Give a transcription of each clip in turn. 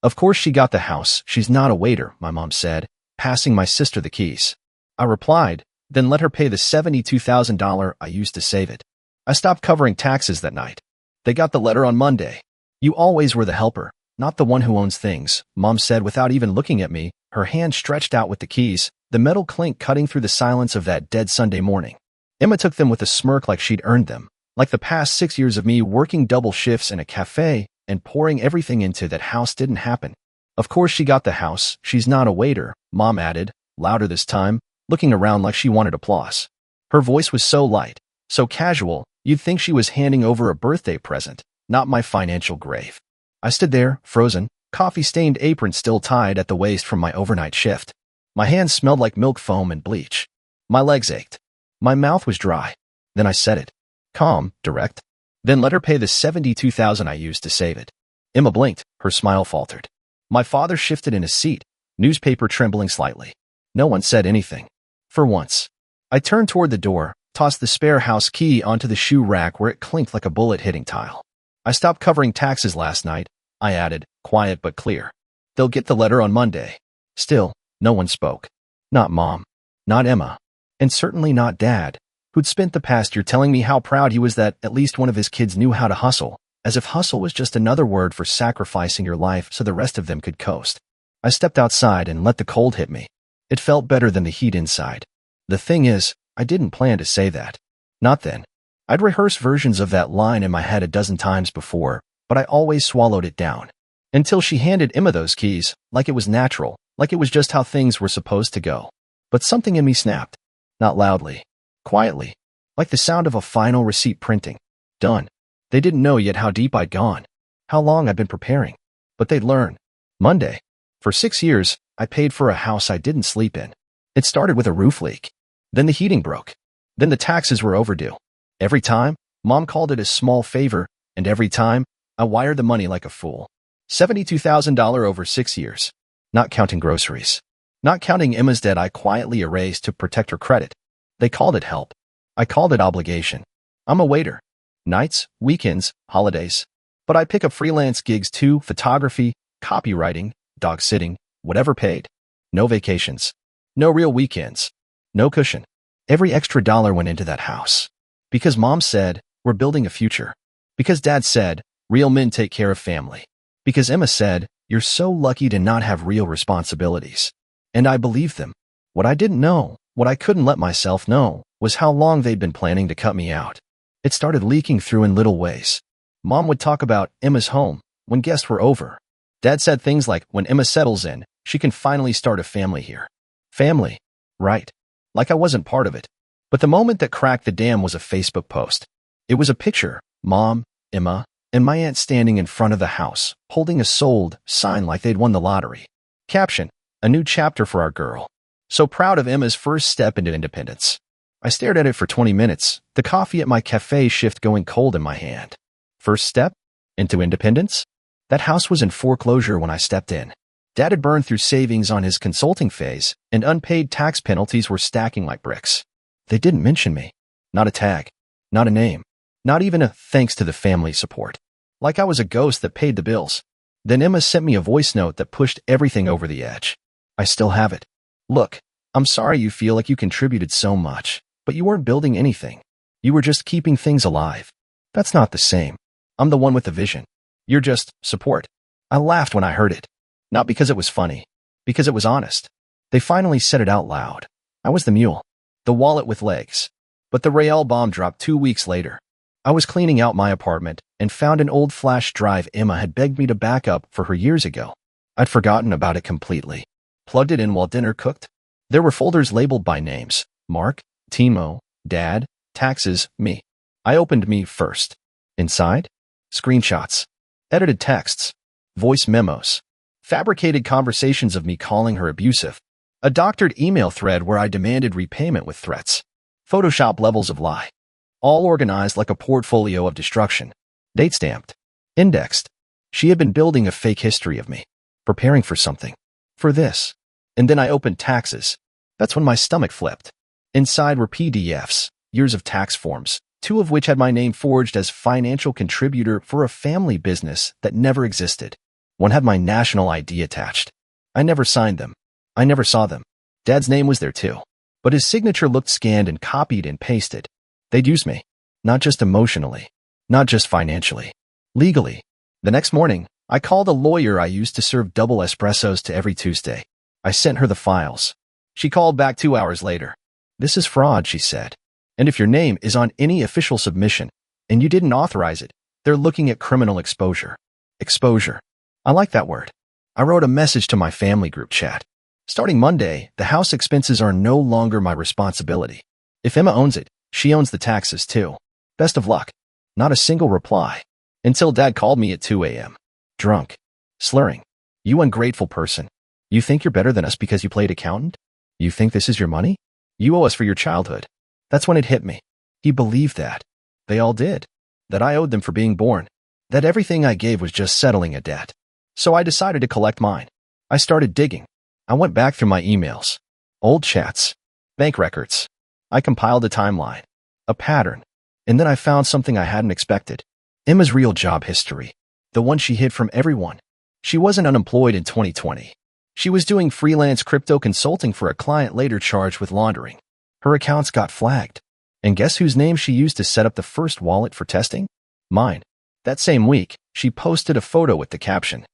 Of course she got the house. She's not a waiter, my mom said, passing my sister the keys. I replied, then let her pay the $72,000 I used to save it. I stopped covering taxes that night. They got the letter on Monday. You always were the helper, not the one who owns things, Mom said without even looking at me, her hand stretched out with the keys, the metal clink cutting through the silence of that dead Sunday morning. Emma took them with a smirk like she'd earned them, like the past 6 years of me working double shifts in a cafe and pouring everything into that house didn't happen. Of course she got the house. She's not a waiter, Mom added, louder this time, looking around like she wanted applause. Her voice was so light, so casual, you'd think she was handing over a birthday present, not my financial grave. I stood there, frozen, coffee-stained apron still tied at the waist from my overnight shift. My hands smelled like milk foam and bleach. My legs ached. My mouth was dry. Then I said it. Calm, direct. Then let her pay the $72,000 I used to save it. Emma blinked, her smile faltered. My father shifted in his seat, newspaper trembling slightly. No one said anything. For once. I turned toward the door, tossed the spare house key onto the shoe rack where it clinked like a bullet hitting tile. I stopped covering taxes last night, I added, quiet but clear. They'll get the letter on Monday. Still, no one spoke. Not Mom. Not Emma. And certainly not Dad, who'd spent the past year telling me how proud he was that at least one of his kids knew how to hustle, as if hustle was just another word for sacrificing your life so the rest of them could coast. I stepped outside and let the cold hit me. It felt better than the heat inside. The thing is, I didn't plan to say that. Not then. I'd rehearsed versions of that line in my head a dozen times before, but I always swallowed it down. Until she handed Emma those keys, like it was natural, like it was just how things were supposed to go. But something in me snapped. Not loudly. Quietly. Like the sound of a final receipt printing. Done. They didn't know yet how deep I'd gone. How long I'd been preparing. But they'd learn. Monday. For 6 years, I paid for a house I didn't sleep in. It started with a roof leak. Then the heating broke. Then the taxes were overdue. Every time, Mom called it a small favor, and every time, I wired the money like a fool. $72,000 over 6 years. Not counting groceries. Not counting Emma's debt I quietly erased to protect her credit. They called it help. I called it obligation. I'm a waiter. Nights, weekends, holidays. But I pick up freelance gigs too, photography, copywriting, dog sitting, whatever paid. No vacations. No real weekends. No cushion. Every extra dollar went into that house. Because Mom said, we're building a future. Because Dad said, real men take care of family. Because Emma said, you're so lucky to not have real responsibilities. And I believed them. What I didn't know, what I couldn't let myself know, was how long they'd been planning to cut me out. It started leaking through in little ways. Mom would talk about Emma's home when guests were over. Dad said things like, when Emma settles in, she can finally start a family here. Family. Right. Like I wasn't part of it. But the moment that cracked the dam was a Facebook post. It was a picture, Mom, Emma, and my aunt standing in front of the house, holding a sold sign like they'd won the lottery. Caption, a new chapter for our girl. So proud of Emma's first step into independence. I stared at it for 20 minutes, the coffee at my cafe shift going cold in my hand. First step? Into independence? That house was in foreclosure when I stepped in. Dad had burned through savings on his consulting phase, and unpaid tax penalties were stacking like bricks. They didn't mention me. Not a tag. Not a name. Not even a thanks to the family support. Like I was a ghost that paid the bills. Then Emma sent me a voice note that pushed everything over the edge. I still have it. Look, I'm sorry you feel like you contributed so much, but you weren't building anything. You were just keeping things alive. That's not the same. I'm the one with the vision. You're just support. I laughed when I heard it. Not because it was funny, because it was honest. They finally said it out loud. I was the mule. The wallet with legs. But the Rael bomb dropped 2 weeks later. I was cleaning out my apartment and found an old flash drive Emma had begged me to back up for her years ago. I'd forgotten about it completely. Plugged it in while dinner cooked. There were folders labeled by names. Mark, Timo, Dad, taxes, me. I opened me first. Inside? Screenshots. Edited texts. Voice memos. Fabricated conversations of me calling her abusive. A doctored email thread where I demanded repayment with threats. Photoshop levels of lie. All organized like a portfolio of destruction. Date stamped. Indexed. She had been building a fake history of me. Preparing for something. For this. And then I opened taxes. That's when my stomach flipped. Inside were PDFs, years of tax forms, 2 of which had my name forged as financial contributor for a family business that never existed. One had my national ID attached. I never signed them. I never saw them. Dad's name was there too. But his signature looked scanned and copied and pasted. They'd used me. Not just emotionally. Not just financially. Legally. The next morning, I called a lawyer I used to serve double espressos to every Tuesday. I sent her the files. She called back 2 hours later. This is fraud, she said. And if your name is on any official submission and you didn't authorize it, they're looking at criminal exposure. Exposure. I like that word. I wrote a message to my family group chat. Starting Monday, the house expenses are no longer my responsibility. If Emma owns it, she owns the taxes too. Best of luck. Not a single reply. Until Dad called me at 2 a.m. Drunk. Slurring. You ungrateful person. You think you're better than us because you played accountant? You think this is your money? You owe us for your childhood. That's when it hit me. He believed that. They all did. That I owed them for being born. That everything I gave was just settling a debt. So I decided to collect mine. I started digging. I went back through my emails. Old chats. Bank records. I compiled a timeline. A pattern. And then I found something I hadn't expected. Emma's real job history. The one she hid from everyone. She wasn't unemployed in 2020. She was doing freelance crypto consulting for a client later charged with laundering. Her accounts got flagged. And guess whose name she used to set up the first wallet for testing? Mine. That same week, she posted a photo with the caption,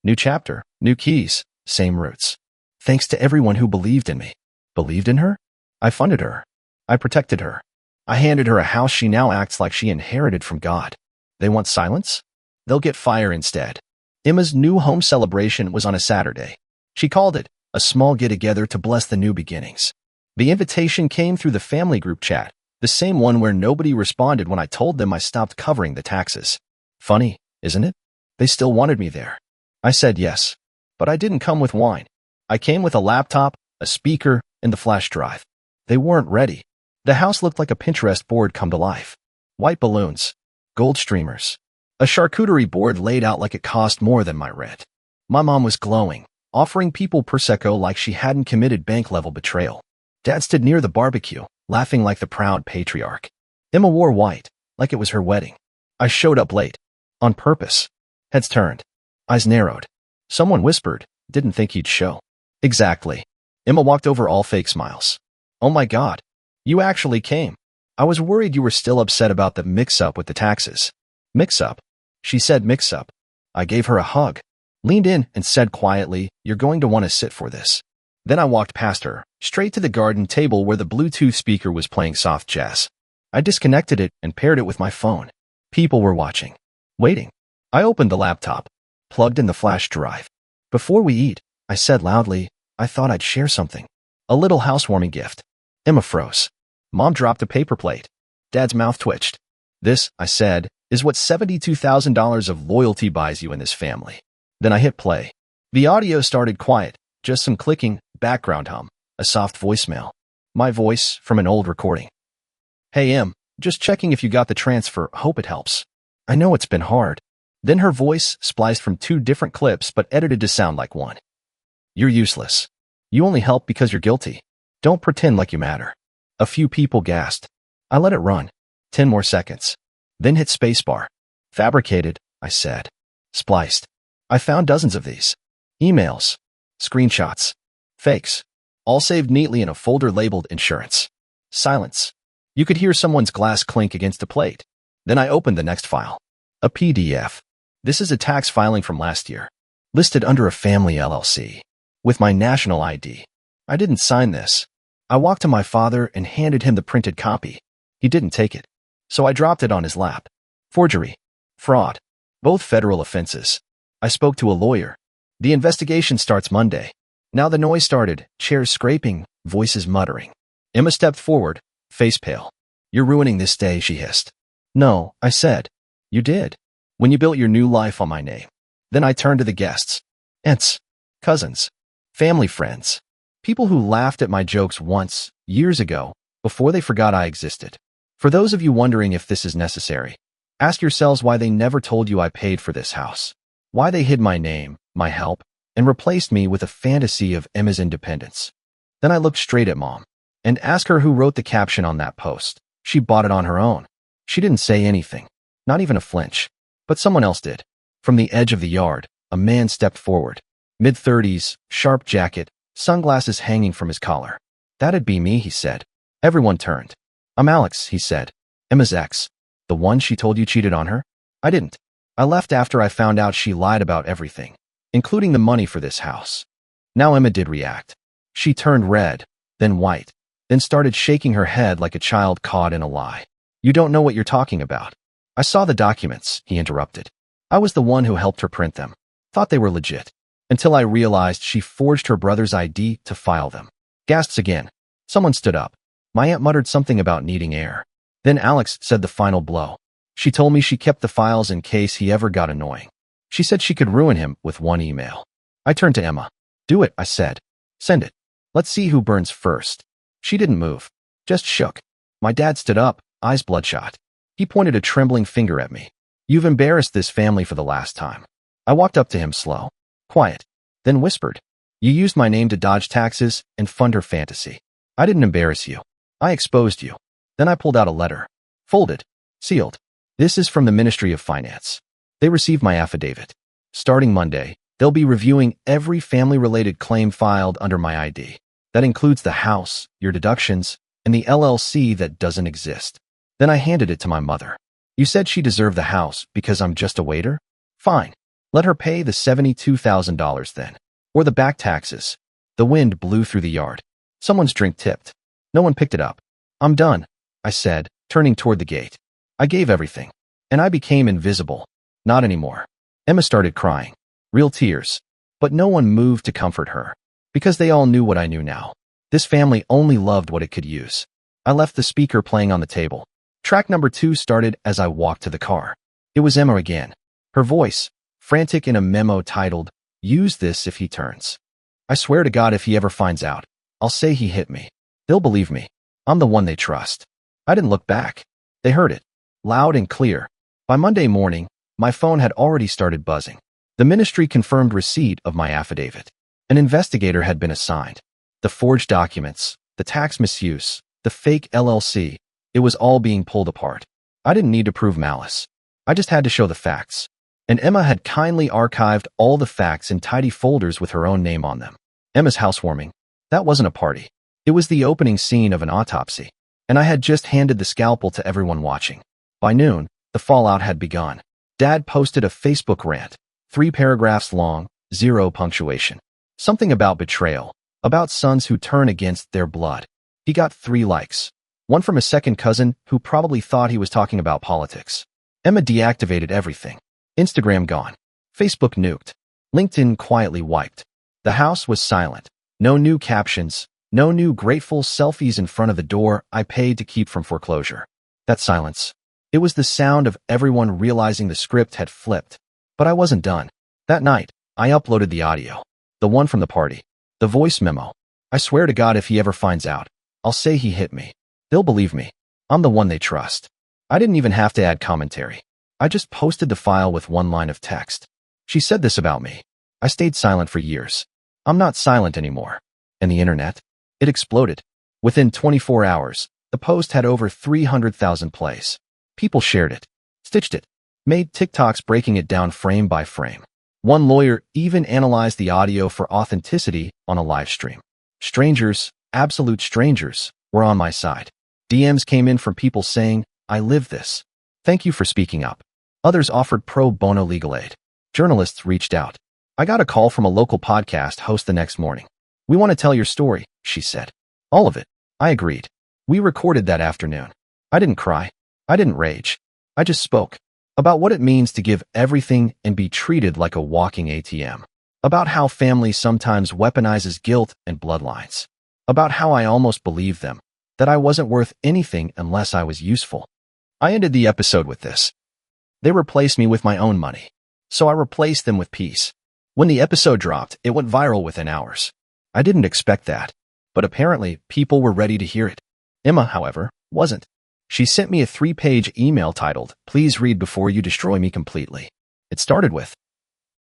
"New chapter, new keys, same roots. Thanks to everyone who believed in me." Believed in her? I funded her. I protected her. I handed her a house she now acts like she inherited from God. They want silence? They'll get fire instead. Emma's new home celebration was on a Saturday. She called it a small get-together to bless the new beginnings. The invitation came through the family group chat, the same one where nobody responded when I told them I stopped covering the taxes. Funny, isn't it? They still wanted me there. I said yes, but I didn't come with wine. I came with a laptop, a speaker, and the flash drive. They weren't ready. The house looked like a Pinterest board come to life. White balloons, gold streamers, a charcuterie board laid out like it cost more than my rent. My mom was glowing, offering people Prosecco like she hadn't committed bank-level betrayal. Dad stood near the barbecue, laughing like the proud patriarch. Emma wore white, like it was her wedding. I showed up late. On purpose. Heads turned. Eyes narrowed. Someone whispered, "Didn't think he'd show." Exactly. Emma walked over, all fake smiles. "Oh my God. You actually came. I was worried you were still upset about the mix-up with the taxes." "Mix-up?" She said mix-up. I gave her a hug, leaned in and said quietly, "You're going to want to sit for this." Then I walked past her, straight to the garden table where the Bluetooth speaker was playing soft jazz. I disconnected it and paired it with my phone. People were watching. Waiting. I opened the laptop, plugged in the flash drive. "Before we eat," I said loudly, "I thought I'd share something. A little housewarming gift." Emma froze. Mom dropped a paper plate. Dad's mouth twitched. "This," I said, "is what $72,000 of loyalty buys you in this family." Then I hit play. The audio started quiet, just some clicking, background hum, a soft voicemail. My voice from an old recording. "Hey Em, just checking if you got the transfer, hope it helps. I know it's been hard." Then her voice, spliced from 2 different clips but edited to sound like one. "You're useless. You only help because you're guilty. Don't pretend like you matter." A few people gasped. I let it run. 10 more seconds. Then hit spacebar. "Fabricated," I said. Spliced. I found dozens of these. Emails. Screenshots. Fakes. All saved neatly in a folder labeled insurance. Silence. You could hear someone's glass clink against a plate. Then I opened the next file. A PDF. This is a tax filing from last year. Listed under a family LLC. With my national ID. I didn't sign this. I walked to my father and handed him the printed copy. He didn't take it. So I dropped it on his lap. Forgery. Fraud. Both federal offenses. I spoke to a lawyer. The investigation starts Monday. Now the noise started, chairs scraping, voices muttering. Emma stepped forward, face pale. "You're ruining this day," she hissed. "No," I said. "You did. When you built your new life on my name." Then I turned to the guests. Aunts, cousins, family friends. People who laughed at my jokes once, years ago, before they forgot I existed. For those of you wondering if this is necessary, ask yourselves why they never told you I paid for this house. Why they hid my name, my help, and replaced me with a fantasy of Emma's independence. Then I looked straight at Mom and asked her who wrote the caption on that post. She bought it on her own. She didn't say anything, not even a flinch. But someone else did. From the edge of the yard, a man stepped forward. Mid-30s, sharp jacket, sunglasses hanging from his collar. "That'd be me," he said. Everyone turned. "I'm Alex," he said. "Emma's ex. The one she told you cheated on her?" "I didn't. I left after I found out she lied about everything, including the money for this house." Now Emma did react. She turned red, then white, then started shaking her head like a child caught in a lie. "You don't know what you're talking about." "I saw the documents," he interrupted. "I was the one who helped her print them. Thought they were legit. Until I realized she forged her brother's ID to file them." Gasps again. Someone stood up. My aunt muttered something about needing air. Then Alex said the final blow. "She told me she kept the files in case he ever got annoying. She said she could ruin him with one email." I turned to Emma. "Do it," I said. "Send it. Let's see who burns first." She didn't move, just shook. My dad stood up, eyes bloodshot. He pointed a trembling finger at me. "You've embarrassed this family for the last time." I walked up to him slow, quiet, then whispered, "You used my name to dodge taxes and fund her fantasy. I didn't embarrass you. I exposed you." Then I pulled out a letter. Folded. Sealed. "This is from the Ministry of Finance. They received my affidavit. Starting Monday, they'll be reviewing every family-related claim filed under my ID. That includes the house, your deductions, and the LLC that doesn't exist." Then I handed it to my mother. "You said she deserved the house because I'm just a waiter? Fine. Let her pay the $72,000 then. Or the back taxes." The wind blew through the yard. Someone's drink tipped. No one picked it up. "I'm done," I said, turning toward the gate. I gave everything. And I became invisible. Not anymore. Emma started crying. Real tears. But no one moved to comfort her. Because they all knew what I knew now. This family only loved what it could use. I left the speaker playing on the table. Track number 2 started as I walked to the car. It was Emma again. Her voice, frantic in a memo titled, "Use this if he turns. I swear to God if he ever finds out, I'll say he hit me. They'll believe me. I'm the one they trust." I didn't look back. They heard it. Loud and clear. By Monday morning, my phone had already started buzzing. The ministry confirmed receipt of my affidavit. An investigator had been assigned. The forged documents, the tax misuse, the fake LLC, it was all being pulled apart. I didn't need to prove malice. I just had to show the facts. And Emma had kindly archived all the facts in tidy folders with her own name on them. Emma's housewarming. That wasn't a party. It was the opening scene of an autopsy. And I had just handed the scalpel to everyone watching. By noon, the fallout had begun. Dad posted a Facebook rant, 3 paragraphs long, 0 punctuation. Something about betrayal, about sons who turn against their blood. He got 3 likes. One from a second cousin who probably thought he was talking about politics. Emma deactivated everything. Instagram gone. Facebook nuked. LinkedIn quietly wiped. The house was silent. No new captions, no new grateful selfies in front of the door I paid to keep from foreclosure. That silence. It was the sound of everyone realizing the script had flipped. But I wasn't done. That night, I uploaded the audio. The one from the party. The voice memo. "I swear to God if he ever finds out, I'll say he hit me. They'll believe me. I'm the one they trust." I didn't even have to add commentary. I just posted the file with 1 line of text. She said this about me. I stayed silent for years. I'm not silent anymore. And the internet? It exploded. Within 24 hours, the post had over 300,000 plays. People shared it, stitched it, made TikToks breaking it down frame by frame. One lawyer even analyzed the audio for authenticity on a live stream. Strangers, absolute strangers, were on my side. DMs came in from people saying, "I live this. Thank you for speaking up." Others offered pro bono legal aid. Journalists reached out. I got a call from a local podcast host the next morning. "We want to tell your story," she said. "All of it." I agreed. We recorded that afternoon. I didn't cry. I didn't rage. I just spoke. About what it means to give everything and be treated like a walking ATM. About how family sometimes weaponizes guilt and bloodlines. About how I almost believed them. That I wasn't worth anything unless I was useful. I ended the episode with this. They replaced me with my own money. So I replaced them with peace. When the episode dropped, it went viral within hours. I didn't expect that. But apparently, people were ready to hear it. Emma, however, wasn't. She sent me a 3-page email titled, "Please read before you destroy me completely." It started with,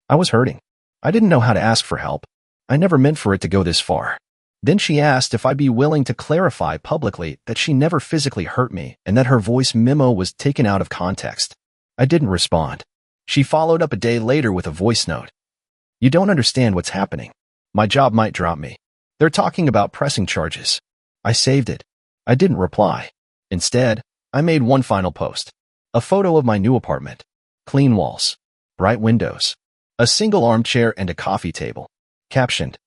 "I was hurting. I didn't know how to ask for help. I never meant for it to go this far." Then she asked if I'd be willing to clarify publicly that she never physically hurt me and that her voice memo was taken out of context. I didn't respond. She followed up a day later with a voice note. You don't understand what's happening. My job might drop me. They're talking about pressing charges. I saved it. I didn't reply. Instead, I made one final post. A photo of my new apartment. Clean walls. Bright windows. A single armchair and a coffee table. Captioned,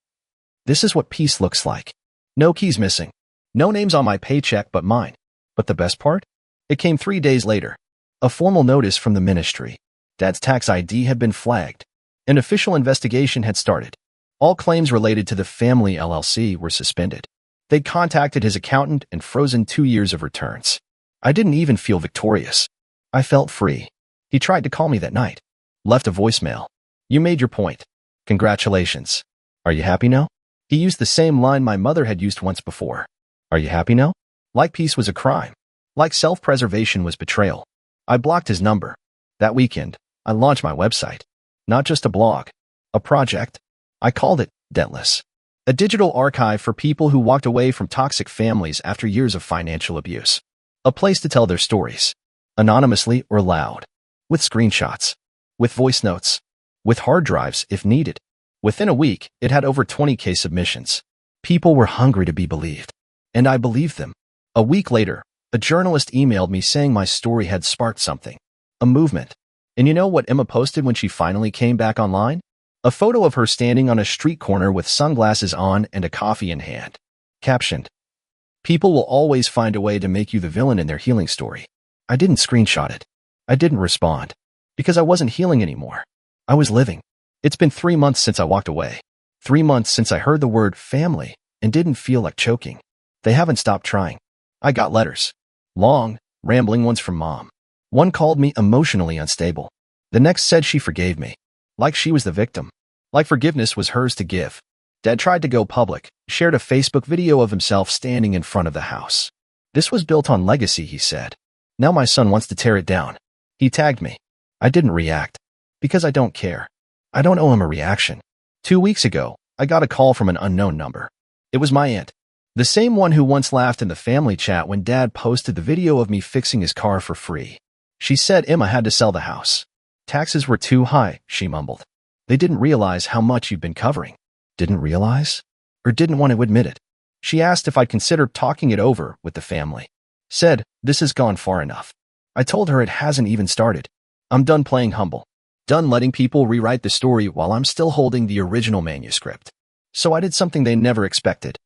"This is what peace looks like. No keys missing. No names on my paycheck but mine." But the best part? It came 3 days later. A formal notice from the ministry. Dad's tax ID had been flagged. An official investigation had started. All claims related to the family LLC were suspended. They'd contacted his accountant and frozen 2 years of returns. I didn't even feel victorious. I felt free. He tried to call me that night. Left a voicemail. "You made your point. Congratulations. Are you happy now?" He used the same line my mother had used once before. "Are you happy now?" Like peace was a crime. Like self-preservation was betrayal. I blocked his number. That weekend, I launched my website. Not just a blog. A project. I called it Dentless. A digital archive for people who walked away from toxic families after years of financial abuse. A place to tell their stories. Anonymously or loud. With screenshots. With voice notes. With hard drives if needed. Within a week, it had over 20K submissions. People were hungry to be believed. And I believed them. A week later, a journalist emailed me saying my story had sparked something. A movement. And you know what Emma posted when she finally came back online? A photo of her standing on a street corner with sunglasses on and a coffee in hand. Captioned, "People will always find a way to make you the villain in their healing story." I didn't screenshot it. I didn't respond. Because I wasn't healing anymore. I was living. It's been 3 months since I walked away. 3 months since I heard the word family and didn't feel like choking. They haven't stopped trying. I got letters. Long, rambling ones from Mom. One called me emotionally unstable. The next said she forgave me. Like she was the victim. Like forgiveness was hers to give. Dad tried to go public, shared a Facebook video of himself standing in front of the house. "This was built on legacy," he said. "Now my son wants to tear it down." He tagged me. I didn't react. Because I don't care. I don't owe him a reaction. 2 weeks ago, I got a call from an unknown number. It was my aunt. The same one who once laughed in the family chat when Dad posted the video of me fixing his car for free. She said Emma had to sell the house. Taxes were too high, she mumbled. They didn't realize how much you've been covering. Didn't realize? Or didn't want to admit it. She asked if I'd consider talking it over with the family. Said, "This has gone far enough." I told her it hasn't even started. I'm done playing humble. Done letting people rewrite the story while I'm still holding the original manuscript. So I did something they never expected.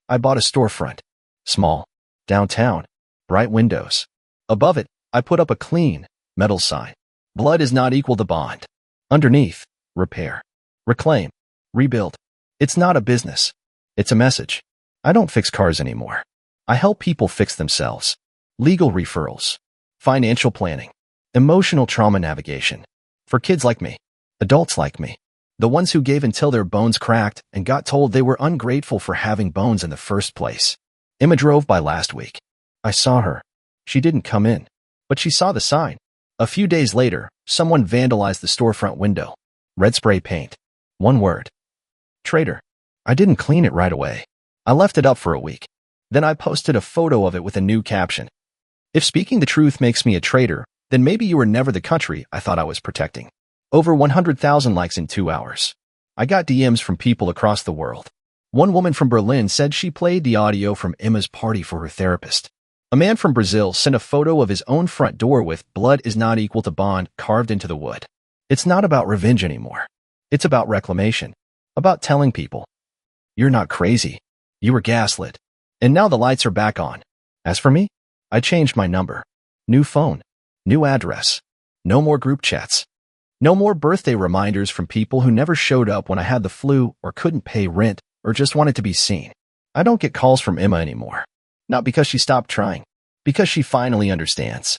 I bought a storefront. Small. Downtown. Bright windows. Above it, I put up a clean, metal sign. Blood is not equal to bond. Underneath, repair. Reclaim. Rebuild. It's not a business. It's a message. I don't fix cars anymore. I help people fix themselves. Legal referrals. Financial planning. Emotional trauma navigation. For kids like me. Adults like me. The ones who gave until their bones cracked and got told they were ungrateful for having bones in the first place. Emma drove by last week. I saw her. She didn't come in. But she saw the sign. A few days later, someone vandalized the storefront window. Red spray paint. One word. Traitor. I didn't clean it right away. I left it up for a week. Then I posted a photo of it with a new caption. "If speaking the truth makes me a traitor, then maybe you were never the country I thought I was protecting." Over 100,000 likes in 2 hours. I got DMs from people across the world. One woman from Berlin said she played the audio from Emma's party for her therapist. A man from Brazil sent a photo of his own front door with "Blood is not equal to bond" carved into the wood. It's not about revenge anymore. It's about reclamation. About telling people, "You're not crazy. You were gaslit. And now the lights are back on." As for me, I changed my number. New phone. New address. No more group chats. No more birthday reminders from people who never showed up when I had the flu or couldn't pay rent or just wanted to be seen. I don't get calls from Emma anymore. Not because she stopped trying. Because she finally understands.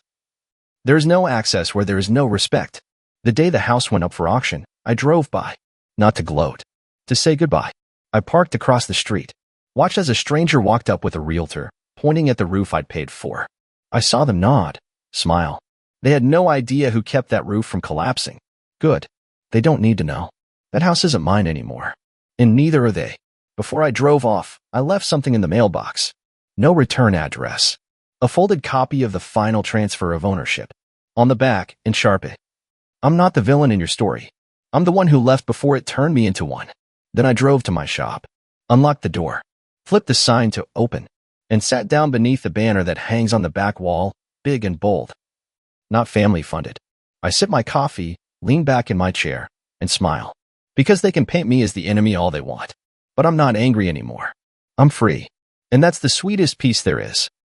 There is no access where there is no respect. The day the house went up for auction, I drove by. Not to gloat. To say goodbye. I parked across the street. Watched as a stranger walked up with a realtor, pointing at the roof I'd paid for. I saw them nod. Smile. They had no idea who kept that roof from collapsing. Good. They don't need to know. That house isn't mine anymore. And neither are they. Before I drove off, I left something in the mailbox. No return address. A folded copy of the final transfer of ownership. On the back, in Sharpie. I'm not the villain in your story. I'm the one who left before it turned me into one. Then I drove to my shop, unlocked the door, flipped the sign to open, and sat down beneath the banner that hangs on the back wall, big and bold. Not family funded. I sip my coffee, lean back in my chair, and smile. Because they can paint me as the enemy all they want. But I'm not angry anymore. I'm free. And that's the sweetest peace there is.